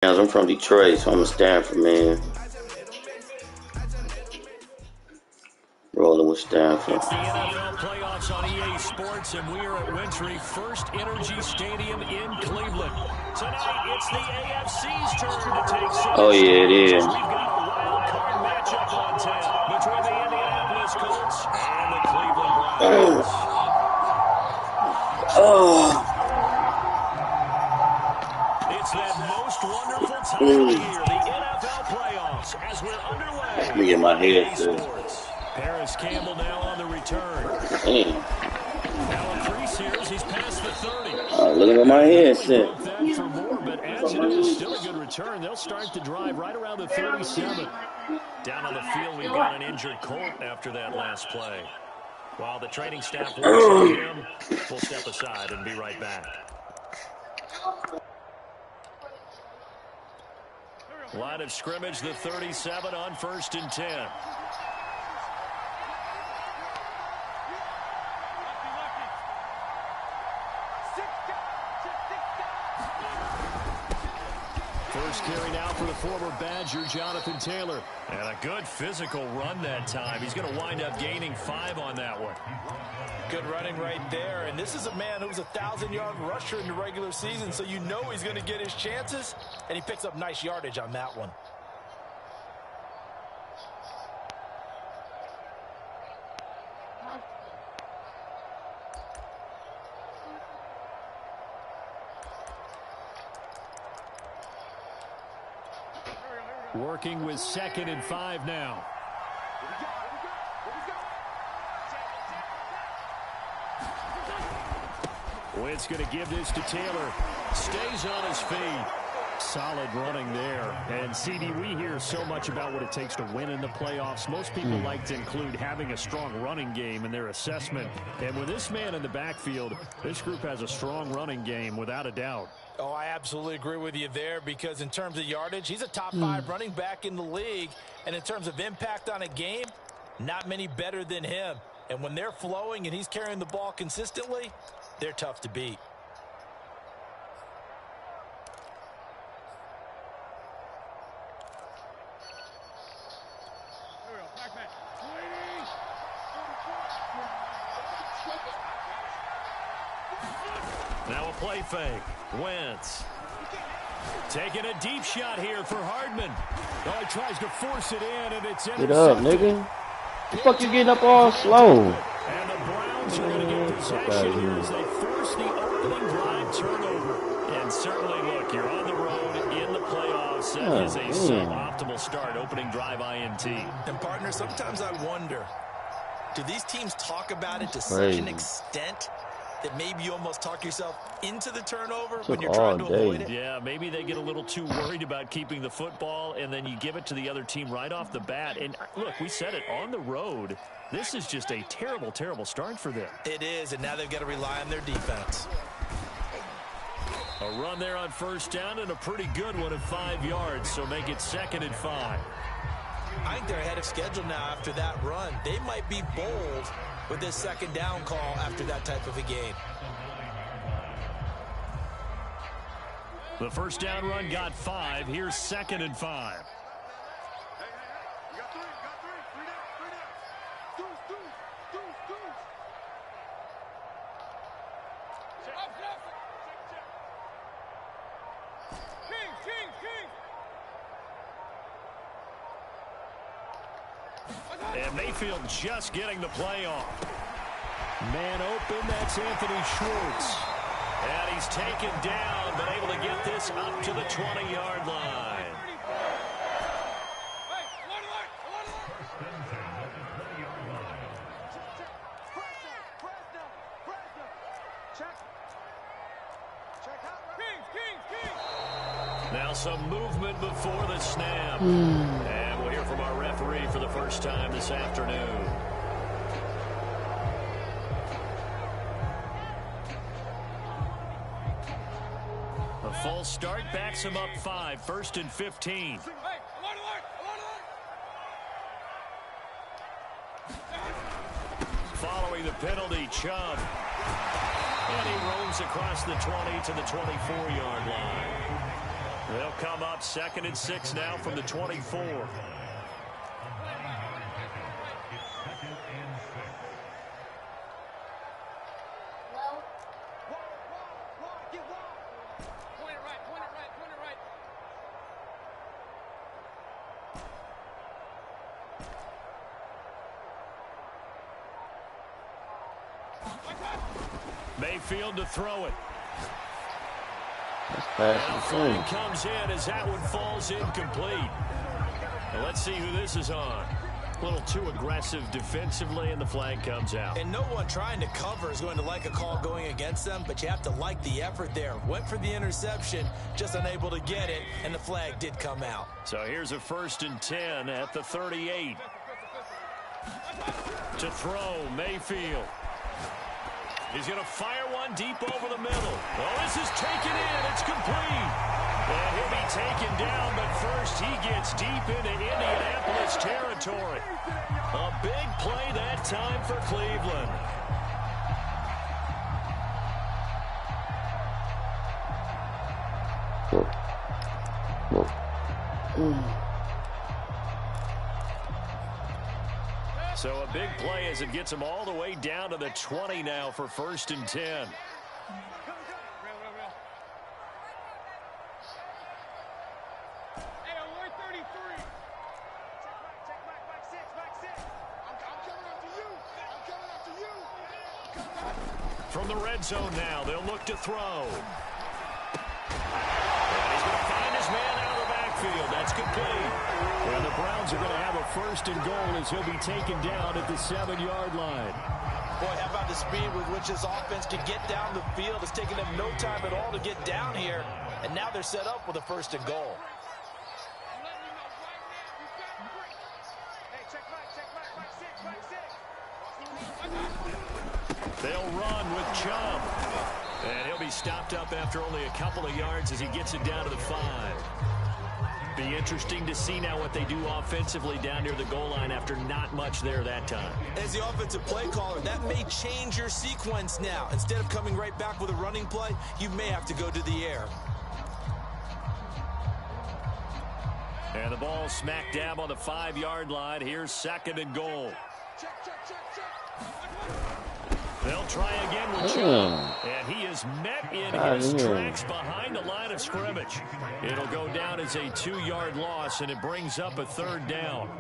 I'm from Detroit, so I'm a Stanford man. Rolling with Stanford. It's the NFL playoffs on EA Sports, and we are at Wintry First Energy Stadium in Cleveland. Tonight, it's the AFC's turn to take center Oh yeah, it is. stage. We've got a wild card matchup on tap between the Indianapolis Colts and the Cleveland Browns. It's that most wonderful time of the year, the NFL playoffs, as we're underway. Let me get my head to. Paris Campbell now on the return. Damn. Now a crease here as he's past the 30. Look at my head set. That for more, but as it is, still a good return. They'll start the drive right around the 37. Down on the field, we've got an injured Colt after that last play. While the training staff works on him, we'll step aside and be right back. Line of scrimmage, the 37 on 1st and 10. First carry now for the former Badger, Jonathan Taylor. And a good physical run that time. He's going to wind up gaining 5 on that one. Good running right there. And this is a man who's a 1,000-yard rusher in the regular season, so you know he's going to get his chances. And he picks up nice yardage on that one. Working with 2nd and 5 now. Witt's going to give this to Taylor. Stays on his feet. Solid running there. And, CD, we hear so much about what it takes to win in the playoffs. Most people like to include having a strong running game in their assessment. And with this man in the backfield, this group has a strong running game without a doubt. Oh, I absolutely agree with you there, because in terms of yardage, he's a top 5 running back in the league. And in terms of impact on a game, not many better than him. And when they're flowing and he's carrying the ball consistently, they're tough to beat. Now a play fake. Wentz. Taking a deep shot here for Hardman. Oh, he tries to force it in, and it's intercepted. Get up, nigga. The fuck you getting up all slow? And the Browns are going to get possession here as they force the opening drive turnover. And certainly, look, you're on the road in the playoffs. That is a suboptimal start, opening drive INT. And, partner, sometimes I wonder, do these teams talk about it to such an extent that maybe you almost talk yourself into the turnover when you're trying to avoid it? Yeah, maybe they get a little too worried about keeping the football, and then you give it to the other team right off the bat. And, look, we said it, on the road, this is just a terrible, terrible start for them. It is, and now they've got to rely on their defense. A run there on 1st down, and a pretty good one at 5 yards, so make it 2nd and 5. I think they're ahead of schedule now after that run. They might be bold with this 2nd down call after that type of a game. The 1st down run got 5. Here's 2nd and 5. And Mayfield just getting the play off. Man open, that's Anthony Schwartz. And he's taken down, but able to get this up to the 20-yard line. Now some movement before the snap. And we'll hear from our referee for the first time this afternoon. A false start backs him up 5, 1st and 15. Following the penalty, Chubb. And he roams across the 20 to the 24-yard line. They'll come up 2nd and 6 now from the 24. Mayfield to throw it. And flag comes in as that one falls incomplete. Now let's see who this is on. A little too aggressive defensively, and the flag comes out. And no one trying to cover is going to like a call going against them, but you have to like the effort there. Went for the interception, just unable to get it, and the flag did come out. So here's a 1st and 10 at the 38. To throw, Mayfield. He's going to fire one deep over the middle. Oh, this is taken in. It's complete. And he'll be taken down, but first he gets deep into Indianapolis territory. A big play that time for Cleveland. So a big play as it gets him all the way down to the 20 now for 1st and 10. From the red zone now, they'll look to throw. And he's going to find his man out of the backfield. That's complete. And the Browns are going to have a 1st and goal as he'll be taken down at the 7-yard line. Boy, how about the speed with which this offense can get down the field? It's taken them no time at all to get down here. And now they're set up with a 1st and goal. They'll run with Chubb. And he'll be stopped up after only a couple of yards as he gets it down to the 5. Be interesting to see now what they do offensively down near the goal line after not much there that time. As the offensive play caller, that may change your sequence now. Instead of coming right back with a running play, you may have to go to the air. And the ball smack dab on the 5-yard line. Here's 2nd and goal. They'll try again with Chubb. And he is met in his tracks behind the line of scrimmage. It'll go down as a 2-yard loss, and it brings up a 3rd down.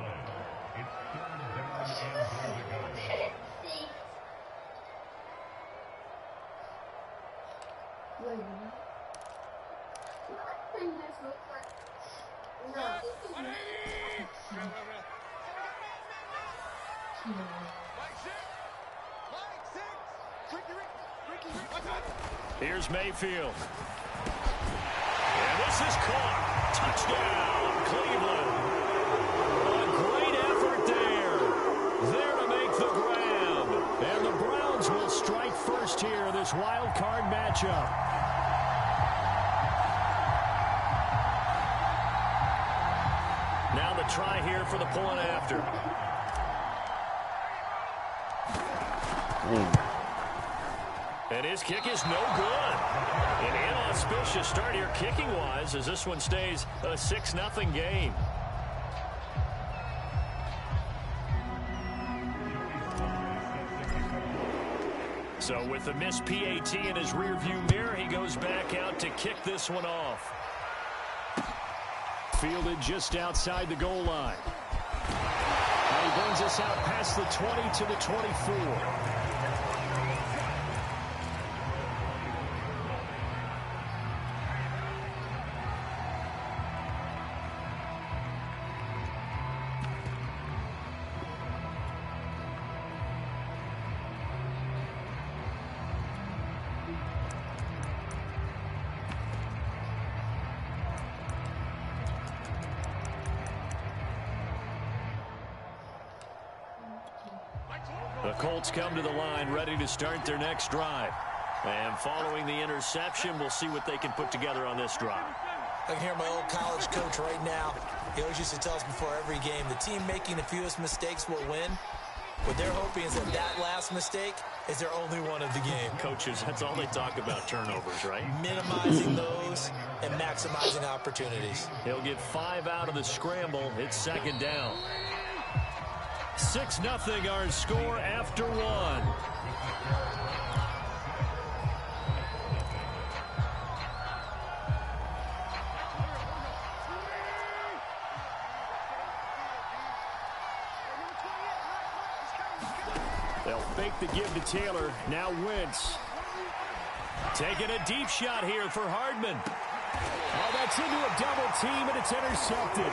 Here's Mayfield. And this is caught. Touchdown, Cleveland. A great effort there. There to make the grab. And the Browns will strike first here in this wild card matchup. Now the try here for the point after. And his kick is no good. An inauspicious start here kicking-wise as this one stays a 6-0 game. So with the missed PAT in his rearview mirror, he goes back out to kick this one off. Fielded just outside the goal line. And he brings us out past the 20 to the 24. The Colts come to the line ready to start their next drive. And following the interception, we'll see what they can put together on this drive. I can hear my old college coach right now. He always used to tell us before every game, the team making the fewest mistakes will win. What they're hoping is that last mistake is their only one of the game. Coaches, that's all they talk about, turnovers, right? Minimizing those and maximizing opportunities. He'll get 5 out of the scramble. It's second down. 6-0 our score after 1. They'll fake the give to Taylor. Now Wentz. Taking a deep shot here for Hardman. Oh, that's into a double team, and it's intercepted.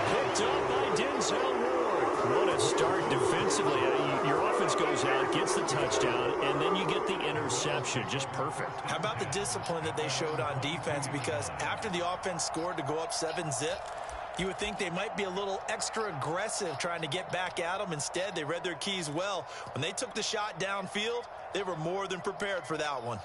Picked up by Denzel Ward. What a start defensively. Your offense goes out, gets the touchdown, and then you get the interception. Just perfect. How about the discipline that they showed on defense? Because after the offense scored to go up 7-zip, you would think they might be a little extra aggressive trying to get back at them. Instead, they read their keys well. When they took the shot downfield, they were more than prepared for that one.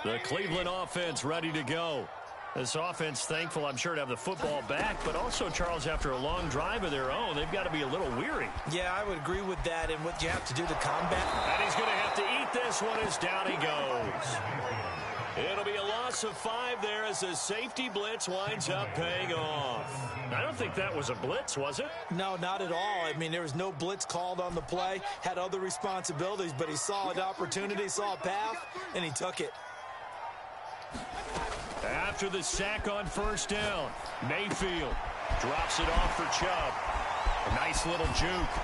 The Cleveland offense ready to go. This offense thankful, I'm sure, to have the football back, but also, Charles, after a long drive of their own, they've got to be a little weary. Yeah, I would agree with that, and what you have to do to combat. And he's going to have to eat this one as down he goes. It'll be a loss of 5 there as the safety blitz winds up paying off. I don't think that was a blitz, was it? No, not at all. I mean, there was no blitz called on the play, had other responsibilities, but he saw an opportunity, saw a path, and he took it. After the sack on first down, Mayfield drops it off for Chubb. A nice little juke.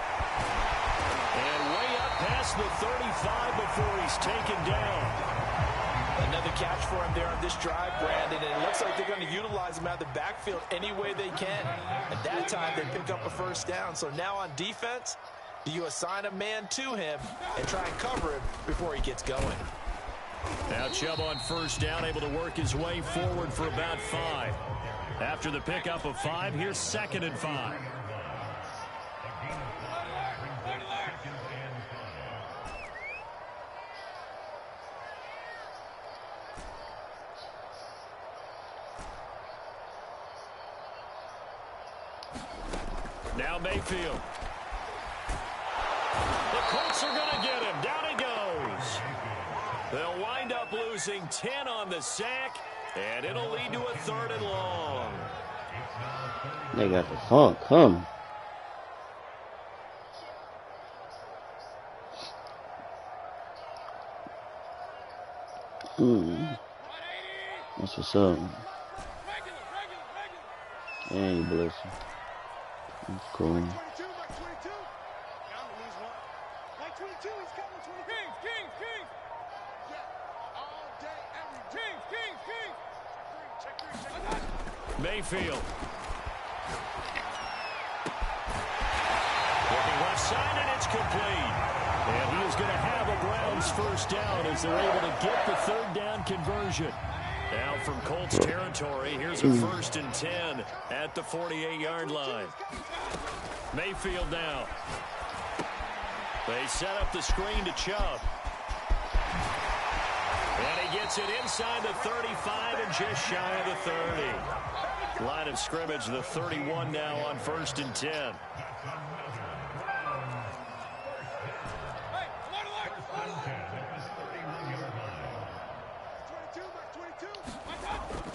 And way up past the 35 before he's taken down. Another catch for him there on this drive, Brandon, and it looks like they're going to utilize him out of the backfield any way they can. At that time, they pick up a first down. So now on defense, do you assign a man to him and try and cover him before he gets going? Now Chubb on first down, able to work his way forward for about 5. After the pickup of 5, here's 2nd and 5. Now Mayfield. The Colts are going to get him. Down he goes. They'll wind up losing 10 on the sack, and it'll lead to a 3rd and long. They got the funk, come. That's what's up. Hey, bless you. That's cool. Mayfield. Looking left side, and it's complete. And he is going to have a Browns first down as they're able to get the 3rd down conversion. Now from Colts territory, here's a 1st and 10 at the 48-yard line. Mayfield now. They set up the screen to Chubb. And he gets it inside the 35 and just shy of the 30. Line of scrimmage, the 31 now on 1st and 10.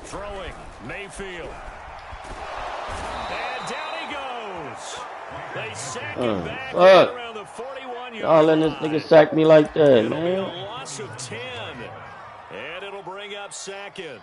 Throwing, Mayfield. And down he goes. They sack him back around the 41-yard line. Y'all letting this nigga sack me like that, It'll man. be a loss of 10. And it'll bring up 2nd.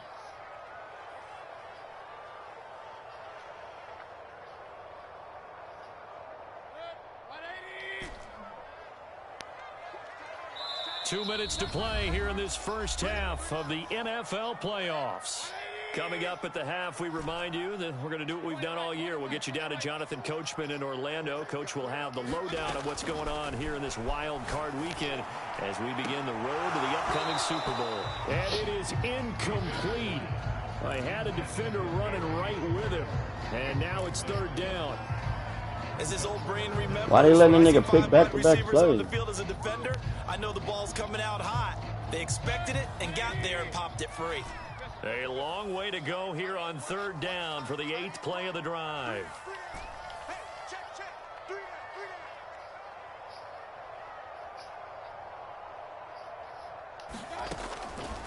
Two minutes to play here in this first half of the NFL playoffs. Coming up at the half, we remind you that we're going to do what we've done all year. We'll get you down to Jonathan Coachman in Orlando. Coach will have the lowdown of what's going on here in this wild card weekend as we begin the road to the upcoming Super Bowl. And it is incomplete. I had a defender running right with him, and now it's 3rd down. As his old brain remembers, why they letting a nigga pick back-to-back on plays? the field as a defender, I know the ball's coming out hot. They expected it and got there and popped it free. A long way to go here on 3rd down for the 8th play of the drive.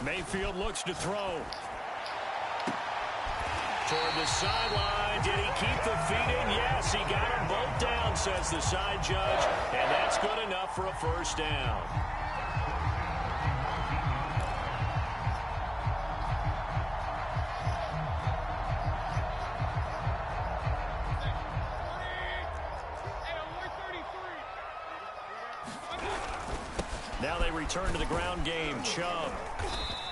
Mayfield looks to throw. Toward the sideline. Did he keep the feet in? Yes, he got them both down, says the side judge. And that's good enough for a 1st down. Now they return to the ground game. Chubb.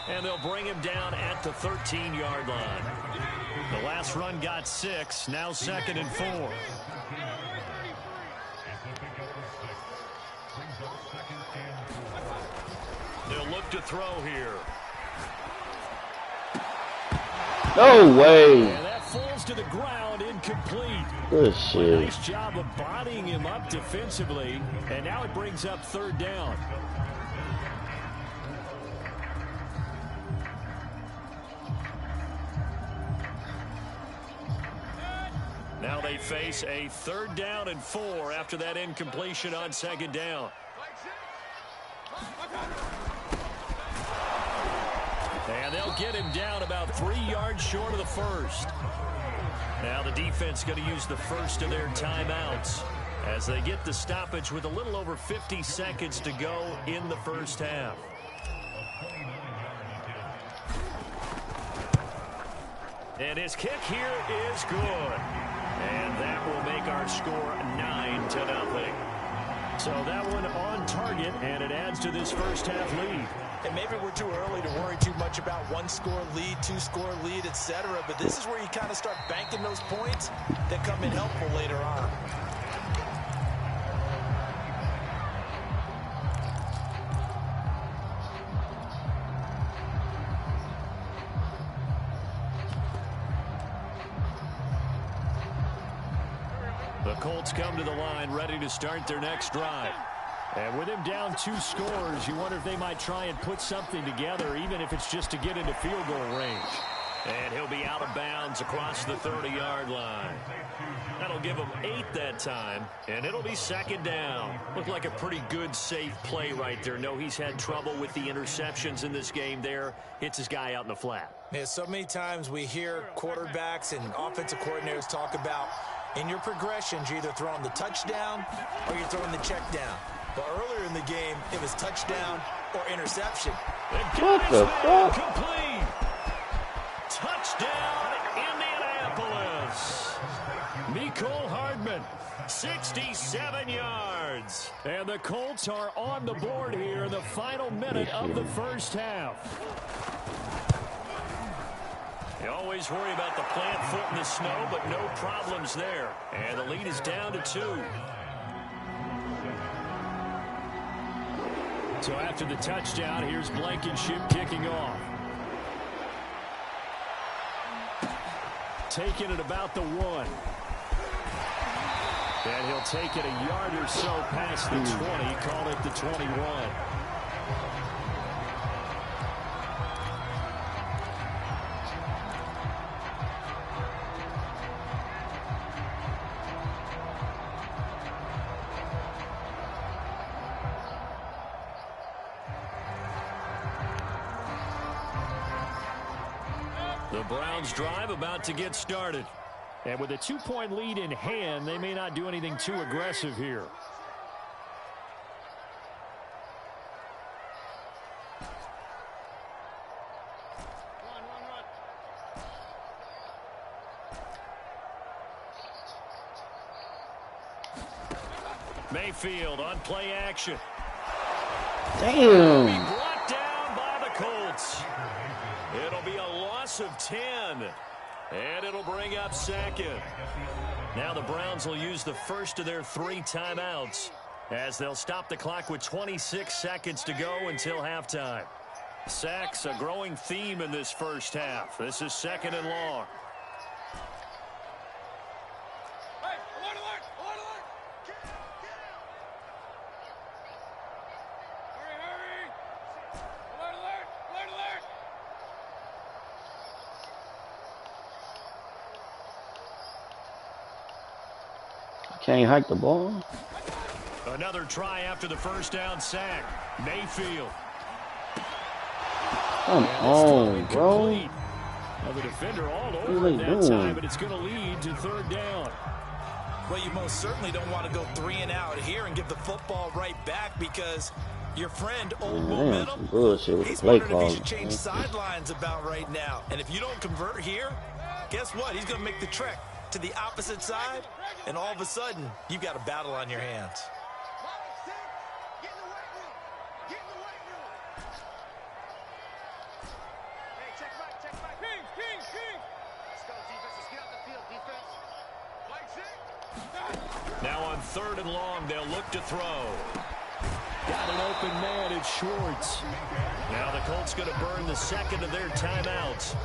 And they'll bring him down at the 13-yard line. The last run got 6. Now 2nd and 4. They'll look to throw here. No way. And that falls to the ground, incomplete. Good shit. Nice job of bodying him up defensively. And now it brings up 3rd down. Now they face a 3rd down and 4 after that incompletion on 2nd down. And they'll get him down about 3 yards short of the 1st. Now the defense going to use the first of their timeouts as they get the stoppage with a little over 50 seconds to go in the 1st half. And his kick here is good. And that will make our score 9-0. So that one on target, and it adds to this 1st half lead. And maybe we're too early to worry too much about 1-score lead, 2-score lead, etc. But this is where you kind of start banking those points that come in helpful later on. The Colts come to the line ready to start their next drive. And with him down 2 scores, you wonder if they might try and put something together, even if it's just to get into field goal range. And he'll be out of bounds across the 30-yard line. That'll give him 8 that time, and it'll be 2nd down. Looked like a pretty good, safe play right there. No, he's had trouble with the interceptions in this game there. Hits his guy out in the flat. Yeah, so many times we hear quarterbacks and offensive coordinators talk about in your progressions, you're either throwing the touchdown or you're throwing the check down. But earlier in the game, it was touchdown or interception. What the fuck? Complete. Touchdown, Indianapolis. Mecole Hardman, 67 yards. And the Colts are on the board here in the final minute of the 1st half. You always worry about the plant foot in the snow, but no problems there. And the lead is down to 2. So after the touchdown, here's Blankenship kicking off. Taking it about the 1. And he'll take it a yard or so past the 20, call it the 21. The Browns drive about to get started. And with a 2-point lead in hand, they may not do anything too aggressive here. Mayfield on play action. Damn. Be brought down by the Colts. It'll be a loss of 10. And it'll bring up 2nd. Now the Browns will use the first of their 3 timeouts as they'll stop the clock with 26 seconds to go until halftime. Sacks, a growing theme in this 1st half. This is 2nd and long. Can't hike the ball. Another try after the first down sack. Mayfield. Come on, bro. Well, the defender all over that time, but it's going to lead to third down. Well, you most certainly don't want to go 3 and out here and give the football right back because your friend, old momentum, he's wondering if he should change sidelines about right now. And if you don't convert here, guess what? He's going to make the trek to the opposite side, and all of a sudden, you've got a battle on your hands. Now on 3rd and long, they'll look to throw. Got an open man, it's Schwartz. Now the Colts going to burn the second of their timeouts,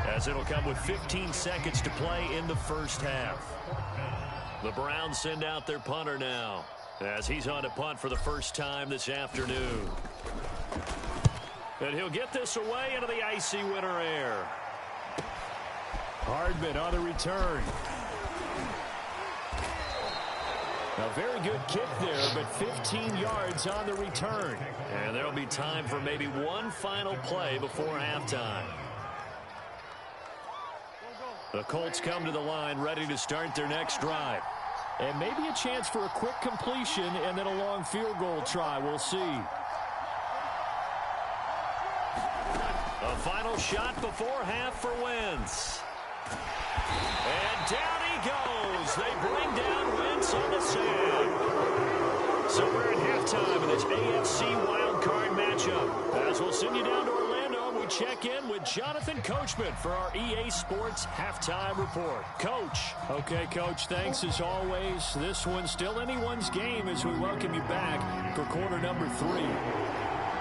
as it'll come with 15 seconds to play in the first half. The Browns send out their punter now, as he's on to punt for the first time this afternoon. And he'll get this away into the icy winter air. Hardman on the return. A very good kick there, but 15 yards on the return. And there'll be time for maybe one final play before halftime. The Colts come to the line ready to start their next drive. And maybe a chance for a quick completion and then a long field goal try. We'll see. A final shot before half for Wentz. And down he goes. They bring down Wentz on the sand. So we're at halftime in this AFC wildcard matchup. As we'll send you down to Orlando, we check in with Jonathan Coachman for our EA Sports halftime report. Coach. Okay, Coach, thanks as always. This one's still anyone's game as we welcome you back for quarter number 3.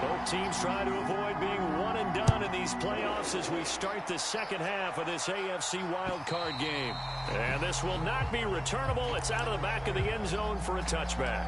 Both teams trying to avoid being one and done in these playoffs as we start the second half of this AFC wildcard game. And this will not be returnable. It's out of the back of the end zone for a touchback.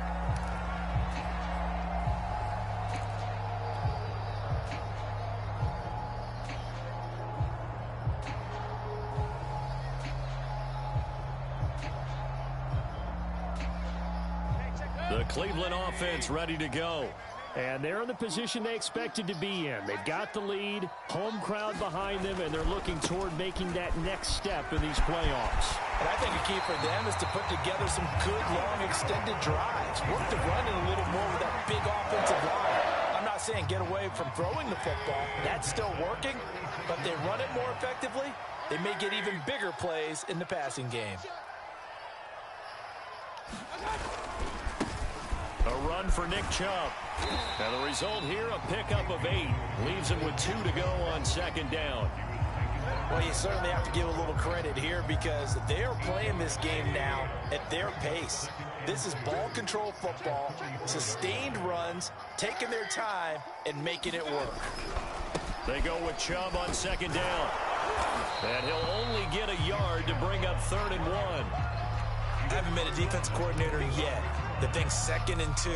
The Cleveland offense ready to go. And they're in the position they expected to be in. They've got the lead, home crowd behind them, and they're looking toward making that next step in these playoffs. And I think a key for them is to put together some good, long, extended drives. Work the run a little more with that big offensive line. I'm not saying get away from throwing the football. That's still working, but they run it more effectively. They may get even bigger plays in the passing game. A run for Nick Chubb. And the result here, a pickup of 8. Leaves him with 2 to go on second down. Well, you certainly have to give a little credit here because they're playing this game now at their pace. This is ball control football, sustained runs, taking their time, and making it work. They go with Chubb on second down. And he'll only get a yard to bring up 3rd and 1. I haven't been a defense coordinator yet that thinks 2nd and 2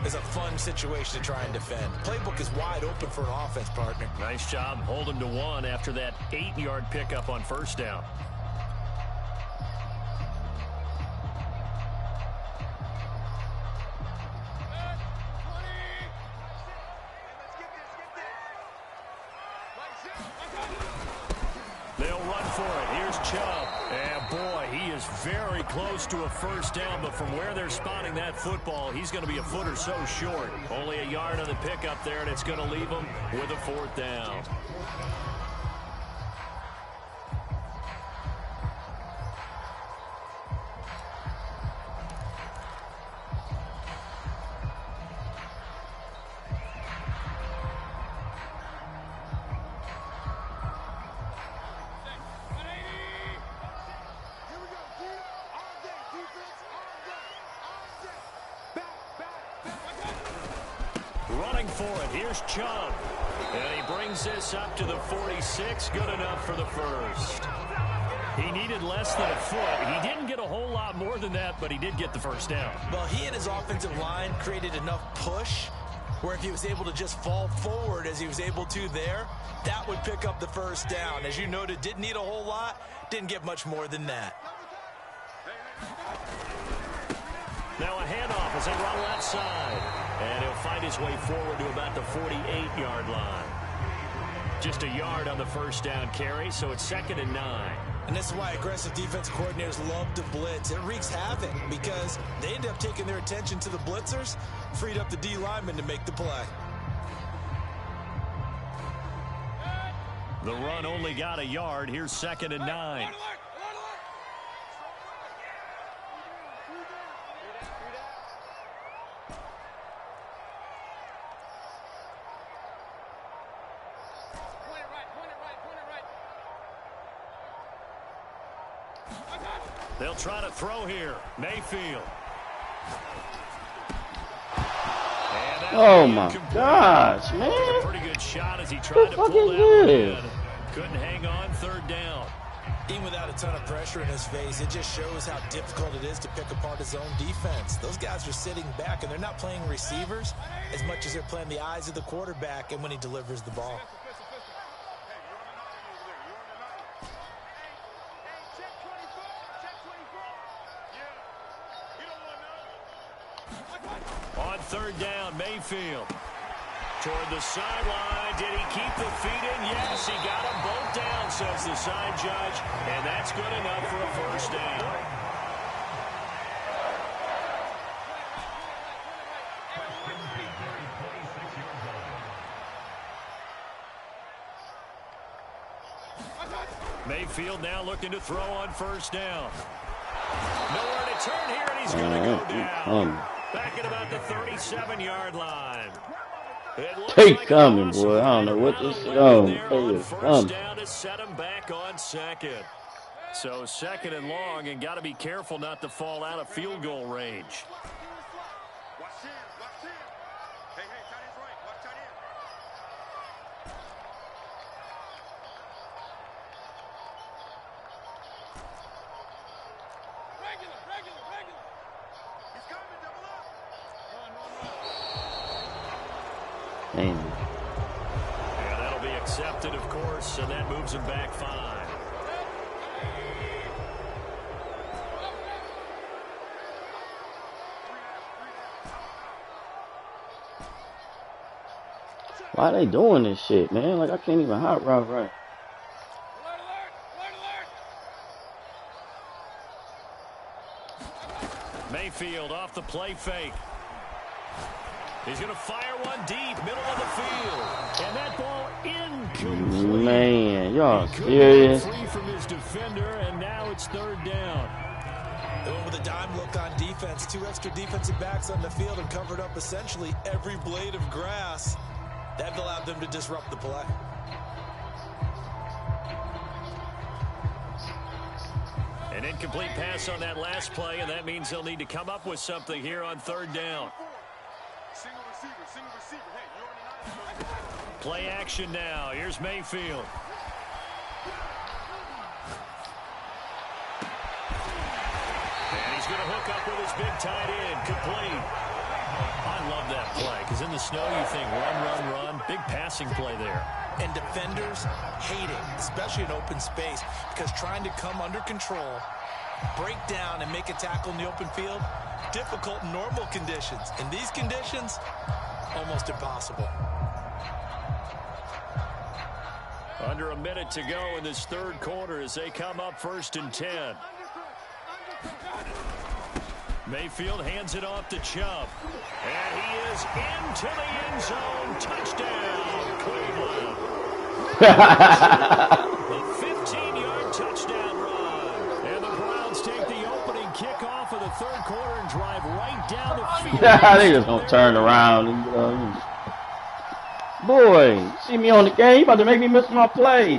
is a fun situation to try and defend. Playbook is wide open for an offense, partner. Nice job holding to 1 after that 8-yard pickup on first down. They'll run for it. Here's Chubb. And boy, he is very close to a first down, but from where they're spotting that football, he's going to be a foot or so short. Only a yard on the pickup there, and it's going to leave him with a 4th down. Running for it. Here's Chubb. And he brings this up to the 46. Good enough for the first. He needed less than a foot. He didn't get a whole lot more than that, but he did get the first down. Well, he and his offensive line created enough push where if he was able to just fall forward as he was able to there, that would pick up the first down. As you noted, didn't need a whole lot, didn't get much more than that. Now a handoff as they run left side. And he'll find his way forward to about the 48-yard line. Just a yard on the first down carry, so it's 2nd and 9. And this is why aggressive defense coordinators love to blitz. It wreaks havoc because they end up taking their attention to the blitzers, freed up the D lineman to make the play. The run only got a yard. Here's 2nd and 9. They'll try to throw here. Mayfield. Oh my gosh, man. A pretty good shot as he tried to pull that one in. Couldn't hang on, 3rd down. Even without a ton of pressure in his face, it just shows how difficult it is to pick apart his own defense. Those guys are sitting back, and they're not playing receivers as much as they're playing the eyes of the quarterback and when he delivers the ball. On 3rd down, Mayfield. Toward the sideline. Did he keep the feet in? Yes, he got them both down, says the side judge. And that's good enough for a first down. Mayfield now looking to throw on 1st down. Nowhere to turn here, and he's going to go down. Back at about the 37-yard line. They coming, boy. I don't know what this is on. First down to set him back on 2nd. So 2nd and long, and got to be careful not to fall out of field goal range. Man. Yeah, that'll be accepted, of course, and that moves him back 5. Why are they doing this shit, man? Like, I can't even hot route right. Mayfield off the play fake. He's going to fire one deep, middle of the field. And that ball incomplete. Man, y'all serious? Free from his defender, and now it's 3rd down. They went with a dime look on defense. 2 extra defensive backs on the field and covered up essentially every blade of grass. That allowed them to disrupt the play. An incomplete pass on that last play, and that means they'll need to come up with something here on 3rd down. Play action now. Here's Mayfield. And he's going to hook up with his big tight end. Complete. I love that play because in the snow you think run. Big passing play there. And defenders hate it, especially in open space, because trying to come under control, break down, and make a tackle in the open field, difficult in normal conditions. In these conditions, almost impossible. Under a minute to go in this 3rd quarter as they come up 1st and 10. Mayfield hands it off to Chubb. And he is into the end zone. Touchdown, Cleveland. A 15-yard touchdown run. And the Browns take the opening kickoff of the 3rd quarter and drive right down the field. They just gonna turn around and boy, see me on the game, you about to make me miss my play.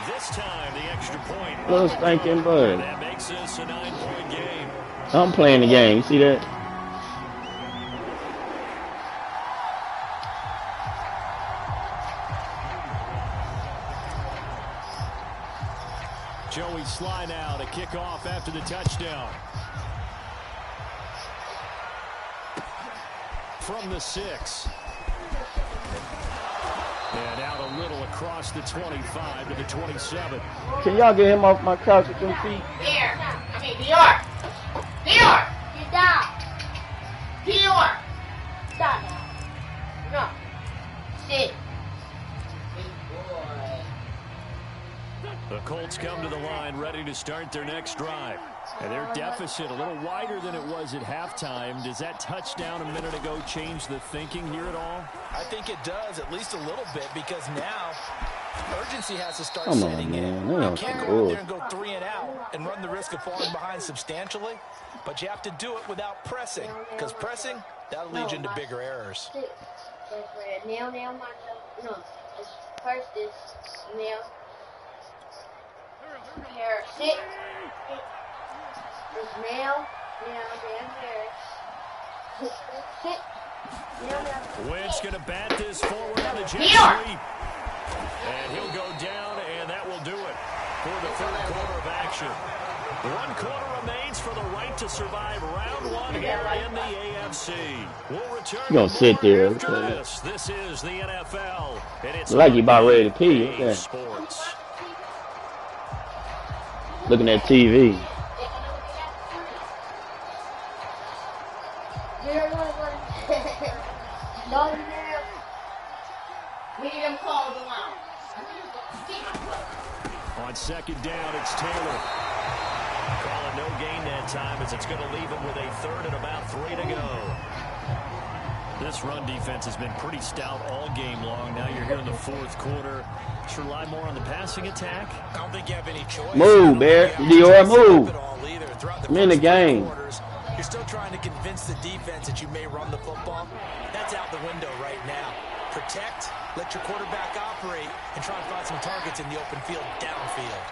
This time the extra point. Little stinking bud. That makes this a 9-point game. I'm playing the game. You see that? Joey Sly now to kick off after the touchdown. From the 6. And out a little across the 25 to the 27. Can y'all get him off my couch with them feet? Here. I mean, Dior. Dior. Get down. Dior. Stop. No. Sit. The Colts come to the line ready to start their next drive. And their deficit a little wider than it was at halftime. Does that touchdown a minute ago change the thinking here at all? I think it does, at least a little bit, because now urgency has to start Come on, setting in. man. You can't go out there and go 3 and out and run the risk of falling behind substantially, but you have to do it without pressing, because pressing, that'll lead you into bigger errors. Nail, no. First is nail. Hair, sit. This nail, damn hair. Sit. Wentz going to bat this forward on the jet sweep. And he'll go down, and that will do it for the third quarter of action. 1 quarter remains for the right to survive round 1 here in the AFC. We'll return. You gonna sit there? This is the NFL, and it's like you about ready to pee. Okay. Sports. Looking at TV. On second down, it's Taylor. Call it no gain that time as it's going to leave him with a third and about 3 to go. This run defense has been pretty stout all game long. Now you're here in the fourth quarter. Should rely more on the passing attack. I don't think you have any choice. Move, Bear. Dior, move. I'm in the game. You're still trying to convince the defense that you may run the football. That's out the window right now. Protect, let your quarterback operate, and try and find some targets in the open field downfield.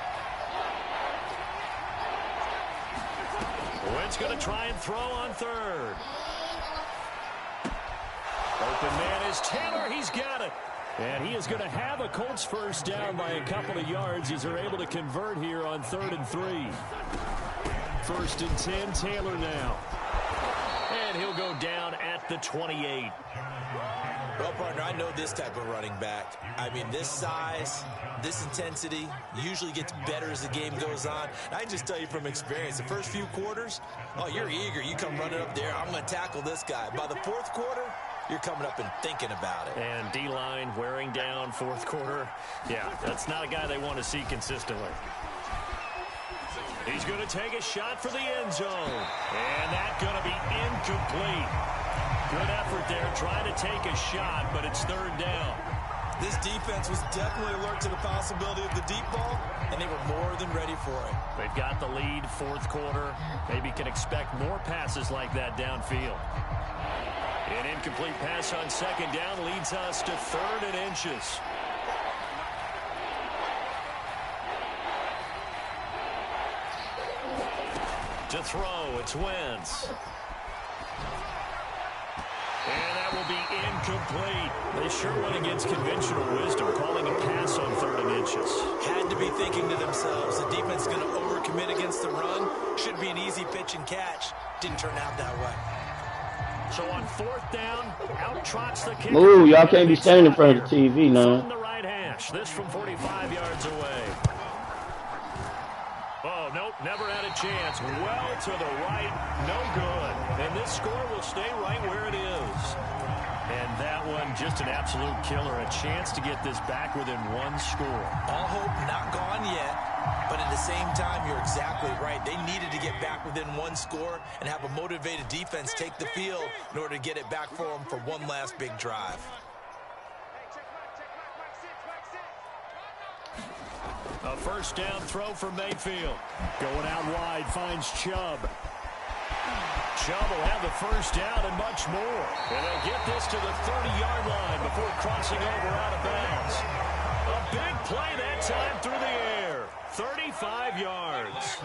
Wentz going to try and throw on third. Open man is Taylor. He's got it. And he is going to have a Colts first down by a couple of yards as they're able to convert here on 3rd and 3. 1st and 10, Taylor now. And he'll go down at the 28. Well, partner, I know this type of running back. I mean, this size, this intensity usually gets better as the game goes on. And I can just tell you from experience, the first few quarters, oh, you're eager. You come running up there, I'm going to tackle this guy. By the 4th quarter, you're coming up and thinking about it. And D-line wearing down 4th quarter. Yeah, that's not a guy they want to see consistently. He's going to take a shot for the end zone. And that's going to be incomplete. Good effort there, trying to take a shot, but it's 3rd down. This defense was definitely alert to the possibility of the deep ball, and they were more than ready for it. They've got the lead, 4th quarter. Maybe can expect more passes like that downfield. An incomplete pass on 2nd down leads us to 3rd and inches. To throw, it's Wentz. And that will be incomplete. They sure went against conventional wisdom, calling a pass on 3rd and inches. Had to be thinking to themselves, the defense is going to overcommit against the run. Should be an easy pitch and catch. Didn't turn out that way. So on 4th down, out trots the kicker. Ooh, y'all can't be standing in front of the TV now. From the right hash. This from 45 yards away. Oh, nope, never had a chance. Well to the right, no good. And this score will stay right where it is. And that one, just an absolute killer. A chance to get this back within 1 score. All hope not gone yet. But at the same time, you're exactly right. They needed to get back within 1 score and have a motivated defense take the field in order to get it back for them for one last big drive. A 1st down throw for Mayfield. Going out wide, finds Chubb. Chubb will have the 1st down and much more. And they'll get this to the 30-yard line before crossing over out of bounds. A big play that time through the air. 35 yards.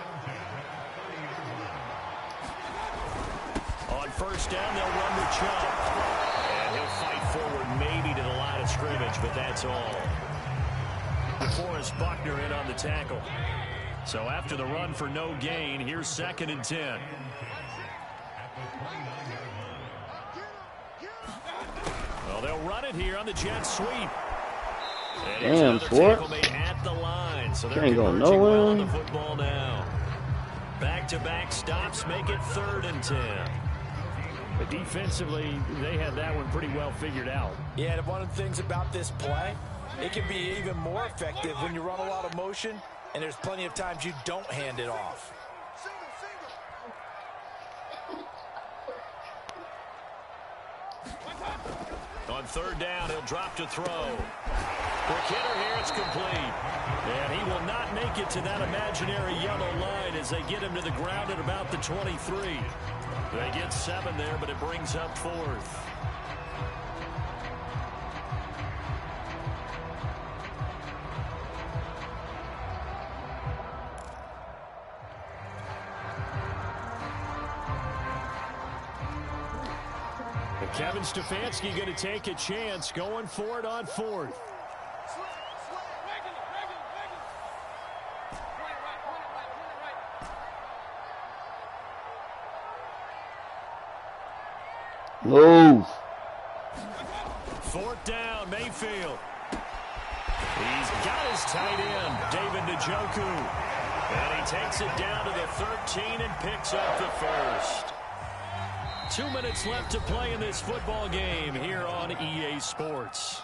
On 1st down, they'll run with Chubb. And he'll fight forward maybe to the line of scrimmage, but that's all. Forrest Buckner in on the tackle. So after the run for no gain, here's 2nd and 10. Well, they'll run it here on the jet sweep. Damn, sport. At the line, so they're Can't go converging well on the nowhere. football now. Back-to-back stops make it 3rd and 10. But defensively, they had that one pretty well figured out. Yeah, and one of the things about this play, it can be even more effective when you run a lot of motion, and there's plenty of times you don't hand it off. On 3rd down, he'll drop to throw. Quick hitter here, it's complete. And he will not make it to that imaginary yellow line as they get him to the ground at about the 23. They get 7 there, but it brings up 4th. Kevin Stefanski going to take a chance going for it on 4th. Move. 4th down, Mayfield. He's got his tight end, David Njoku. And he takes it down to the 13 and picks up the 1st. 2 minutes left to play in this football game here on EA Sports.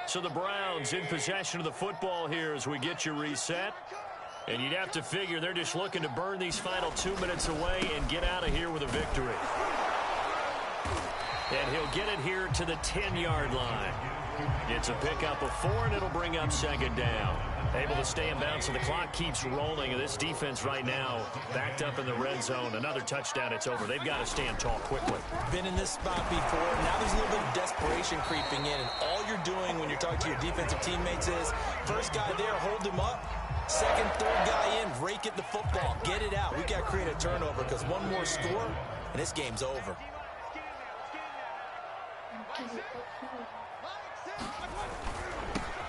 So the Browns in possession of the football here as we get you reset. And you'd have to figure they're just looking to burn these final 2 minutes away and get out of here with a victory. And he'll get it here to the 10-yard line. It's a pickup of 4, and it'll bring up 2nd down. Able to stay in bounds, so the clock keeps rolling. And this defense right now backed up in the red zone. Another touchdown, it's over. They've got to stand tall quickly. Been in this spot before. Now there's a little bit of desperation creeping in. And all you're doing when you're talking to your defensive teammates is, first guy there, hold him up. Second, third guy in, rake at the football. Get it out. We've got to create a turnover because one more score, and this game's over.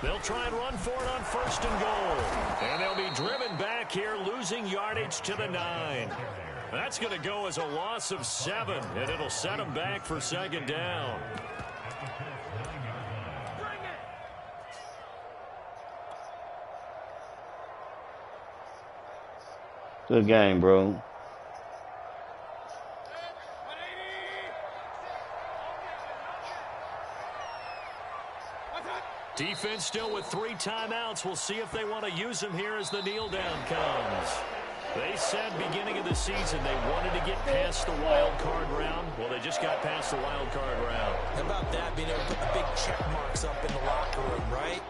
They'll try and run for it on 1st and goal. And they'll be driven back here, losing yardage to the 9. That's going to go as a loss of 7, and it'll set them back for 2nd down. Good game, bro. Defense still with 3 timeouts. We'll see if they want to use them here as the kneel down comes. They said beginning of the season they wanted to get past the wild card round. Well, they just got past the wild card round. How about that, being able to put the big check marks up in the locker room, right?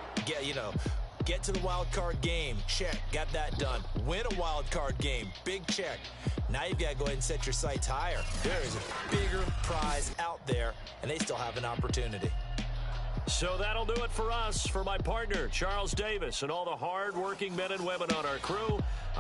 Get to the wild card game. Check. Got that done. Win a wild card game. Big check. Now you've got to go ahead and set your sights higher. There is a bigger prize out there, and they still have an opportunity. So that'll do it for us. For my partner, Charles Davis, and all the hard-working men and women on our crew,